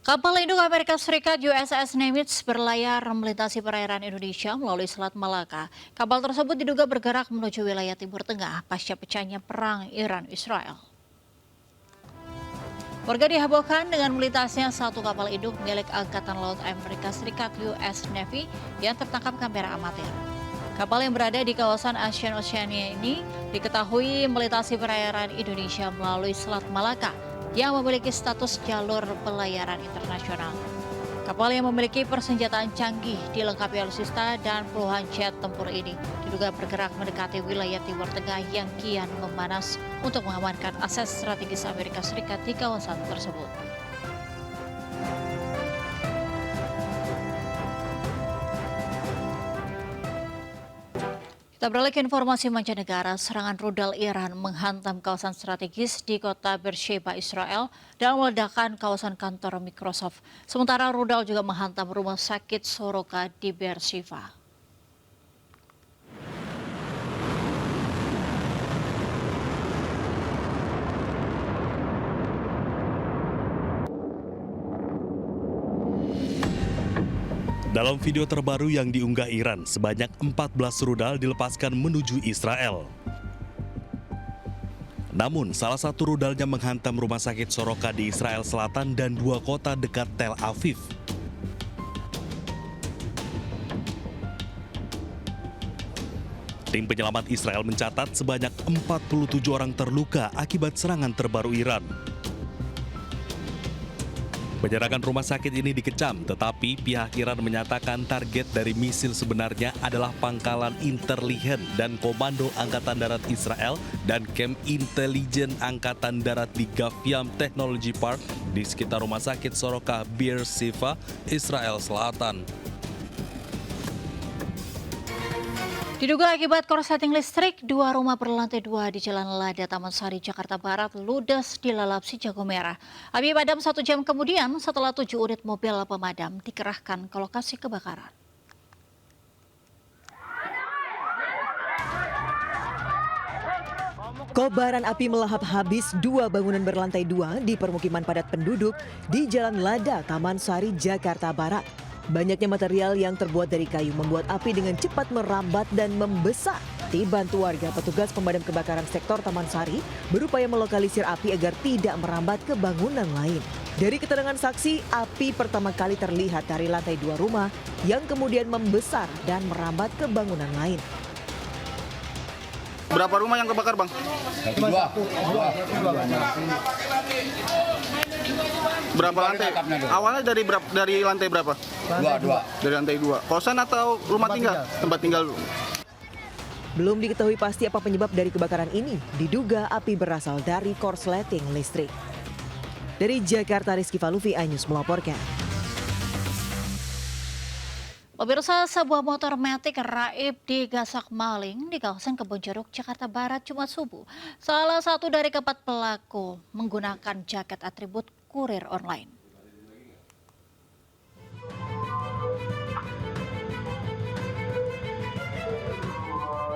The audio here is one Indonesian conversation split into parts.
Kapal induk Amerika Serikat USS Nimitz berlayar melintasi perairan Indonesia melalui Selat Malaka. Kapal tersebut diduga bergerak menuju wilayah Timur Tengah pasca pecahnya perang Iran-Israel. Warga dihebohkan dengan melintasnya satu kapal induk milik Angkatan Laut Amerika Serikat US Navy yang tertangkap kamera amatir. Kapal yang berada di kawasan Asian Oceania ini diketahui melintasi perairan Indonesia melalui Selat Malaka yang memiliki status jalur pelayaran internasional. Kapal yang memiliki persenjataan canggih dilengkapi alutsista dan puluhan jet tempur ini diduga bergerak mendekati wilayah Timur Tengah yang kian memanas untuk mengamankan aset strategis Amerika Serikat di kawasan tersebut. Kita beralih ke informasi mancanegara, serangan rudal Iran menghantam kawasan strategis di kota Beersheba, Israel dan meledakkan kawasan kantor Microsoft. Sementara rudal juga menghantam rumah sakit Soroka di Beersheba. Dalam video terbaru yang diunggah Iran, sebanyak 14 rudal dilepaskan menuju Israel. Namun, salah satu rudalnya menghantam rumah sakit Soroka di Israel Selatan dan dua kota dekat Tel Aviv. Tim penyelamat Israel mencatat sebanyak 47 orang terluka akibat serangan terbaru Iran. Penyerangan rumah sakit ini dikecam, tetapi pihak Iran menyatakan target dari misil sebenarnya adalah pangkalan intelijen dan komando Angkatan Darat Israel dan kamp intelijen Angkatan Darat di Gaviam Technology Park di sekitar rumah sakit Soroka Beersheba, Israel Selatan. Diduga akibat korsleting listrik, dua rumah berlantai 2 di Jalan Lada, Taman Sari, Jakarta Barat ludes dilalap si jago merah. Api padam 1 jam kemudian setelah 7 unit mobil pemadam dikerahkan ke lokasi kebakaran. Kobaran api melahap habis 2 bangunan berlantai 2 di permukiman padat penduduk di Jalan Lada, Taman Sari, Jakarta Barat. Banyaknya material yang terbuat dari kayu membuat api dengan cepat merambat dan membesar. Dibantu warga, petugas pemadam kebakaran sektor Taman Sari berupaya melokalisir api agar tidak merambat ke bangunan lain. Dari keterangan saksi, api pertama kali terlihat dari lantai 2 rumah yang kemudian membesar dan merambat ke bangunan lain. Berapa rumah yang kebakar, Bang? Dua. Berapa lantai? Awalnya dari lantai berapa? Dua. Dari lantai 2. Kosan atau rumah tinggal? Tempat tinggal. Belum diketahui pasti apa penyebab dari kebakaran ini. Diduga api berasal dari korsleting listrik. Dari Jakarta, Rizky Falufi, iNews melaporkan. Pemirsa, sebuah motor matic raib digasak maling di kawasan Kebonjeruk, Jakarta Barat, Jumat subuh. Salah satu dari keempat pelaku menggunakan jaket atribut kurir online.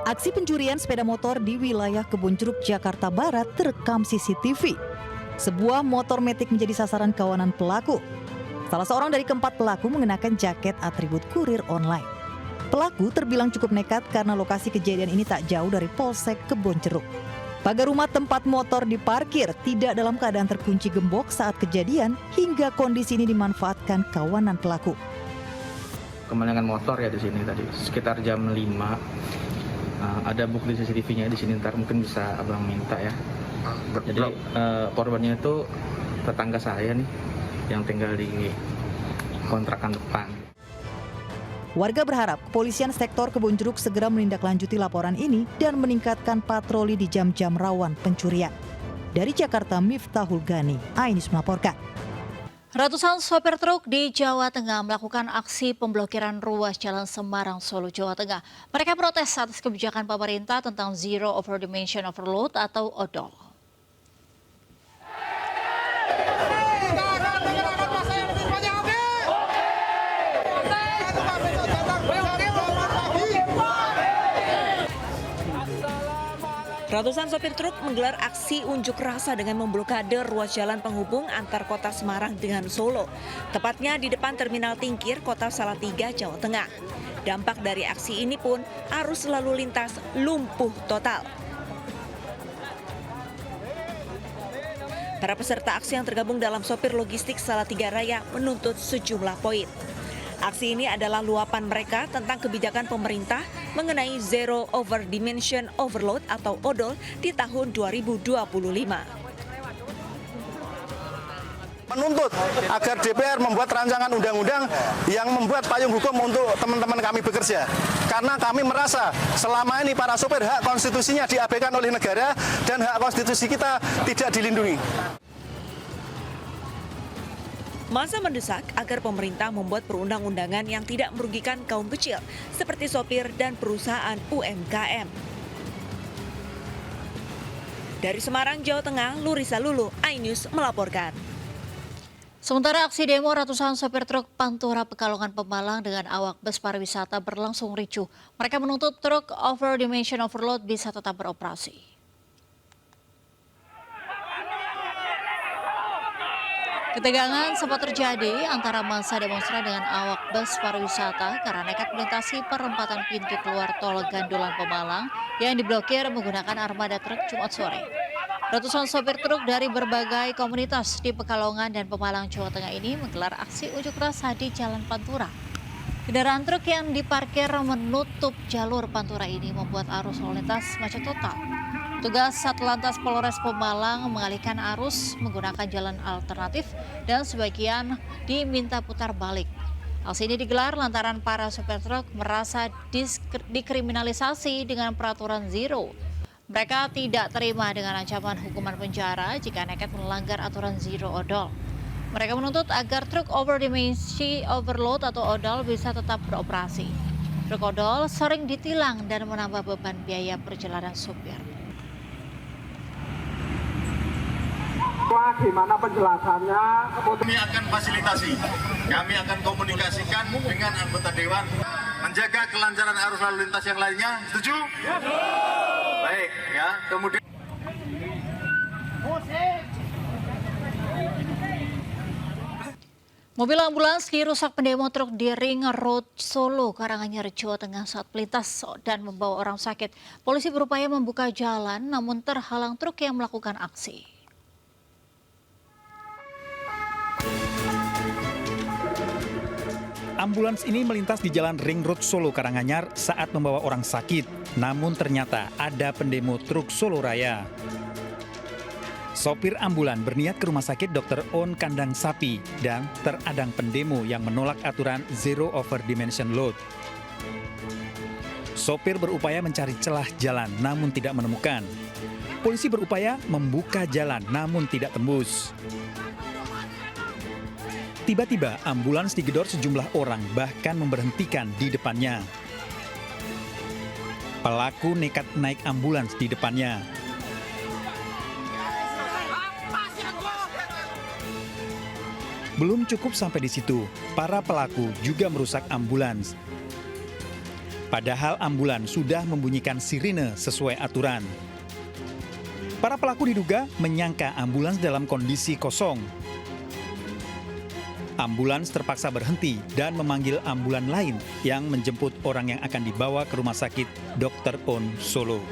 Aksi pencurian sepeda motor di wilayah Kebonjeruk, Jakarta Barat terekam CCTV. Sebuah motor matic menjadi sasaran kawanan pelaku. Salah seorang dari keempat pelaku mengenakan jaket atribut kurir online. Pelaku terbilang cukup nekat karena lokasi kejadian ini tak jauh dari Polsek Kebonjeruk. Pagar rumah tempat motor diparkir tidak dalam keadaan terkunci gembok saat kejadian hingga kondisi ini dimanfaatkan kawanan pelaku. Kemalingan motor ya di sini tadi sekitar jam 5. Ada bukti CCTV-nya di sini, ntar mungkin bisa abang minta ya. Jadi korbannya itu tetangga saya nih yang tinggal di kontrakan depan. Warga berharap kepolisian sektor Kebonjeruk segera menindaklanjuti laporan ini dan meningkatkan patroli di jam-jam rawan pencurian. Dari Jakarta, Miftahul Gani, iNews melaporkan. Ratusan sopir truk di Jawa Tengah melakukan aksi pemblokiran ruas Jalan Semarang, Solo, Jawa Tengah. Mereka protes atas kebijakan pemerintah tentang Zero Over Dimension Overload atau ODOL. Ratusan sopir truk menggelar aksi unjuk rasa dengan memblokade ruas jalan penghubung antar kota Semarang dengan Solo, tepatnya di depan Terminal Tingkir, Kota Salatiga, Jawa Tengah. Dampak dari aksi ini pun arus lalu lintas lumpuh total. Para peserta aksi yang tergabung dalam sopir logistik Salatiga Raya menuntut sejumlah poin. Aksi ini adalah luapan mereka tentang kebijakan pemerintah mengenai Zero Over Dimension Overload atau ODOL di tahun 2025. Menuntut agar DPR membuat rancangan undang-undang yang membuat payung hukum untuk teman-teman kami bekerja. Karena kami merasa selama ini para sopir hak konstitusinya diabaikan oleh negara dan hak konstitusi kita tidak dilindungi. Masa mendesak agar pemerintah membuat perundang-undangan yang tidak merugikan kaum kecil seperti sopir dan perusahaan UMKM. Dari Semarang, Jawa Tengah, Lurisa Lulu, iNews melaporkan. Sementara aksi demo ratusan sopir truk Pantura Pekalongan Pemalang dengan awak bus pariwisata berlangsung ricuh. Mereka menuntut truk over dimension overload bisa tetap beroperasi. Ketegangan sempat terjadi antara massa demonstran dengan awak bus pariwisata karena nekat melintasi perempatan pintu keluar tol Gandulan Pemalang yang diblokir menggunakan armada truk Jumat sore. Ratusan sopir truk dari berbagai komunitas di Pekalongan dan Pemalang, Jawa Tengah ini menggelar aksi unjuk rasa di Jalan Pantura. Kendaraan truk yang diparkir menutup jalur Pantura ini membuat arus lalu lintas macet total. Tugas Satlantas Polres Pemalang mengalihkan arus menggunakan jalan alternatif dan sebagian diminta putar balik. Aksi ini digelar lantaran para sopir truk merasa dikriminalisasi dengan peraturan zero. Mereka tidak terima dengan ancaman hukuman penjara jika nekat melanggar aturan zero odol. Mereka menuntut agar truk over dimensi overload atau odol bisa tetap beroperasi. Truk odol sering ditilang dan menambah beban biaya perjalanan supir. Gimana penjelasannya? Kami akan fasilitasi, kami akan komunikasikan dengan anggota Dewan, menjaga kelancaran arus lalu lintas yang lainnya. Setuju? Baik, ya. Kemudian Mobil ambulans dirusak pendemo truk di Ring Road Solo, Karanganyar, Jawa Tengah saat melintas dan membawa orang sakit. Polisi berupaya membuka jalan namun terhalang truk yang melakukan aksi. Ambulans ini melintas di Jalan Ring Road Solo, Karanganyar saat membawa orang sakit. Namun ternyata ada pendemo truk Solo Raya. Sopir ambulan berniat ke rumah sakit Dr. On Kandang Sapi dan teradang pendemo yang menolak aturan Zero Over Dimension Load. Sopir berupaya mencari celah jalan namun tidak menemukan. Polisi berupaya membuka jalan namun tidak tembus. Tiba-tiba ambulans digedor sejumlah orang bahkan memberhentikan di depannya. Pelaku nekat naik ambulans di depannya. Belum cukup sampai di situ, para pelaku juga merusak ambulans. Padahal ambulans sudah membunyikan sirine sesuai aturan. Para pelaku diduga menyangka ambulans dalam kondisi kosong. Ambulans terpaksa berhenti dan memanggil ambulan lain yang menjemput orang yang akan dibawa ke rumah sakit Dr. On Solo.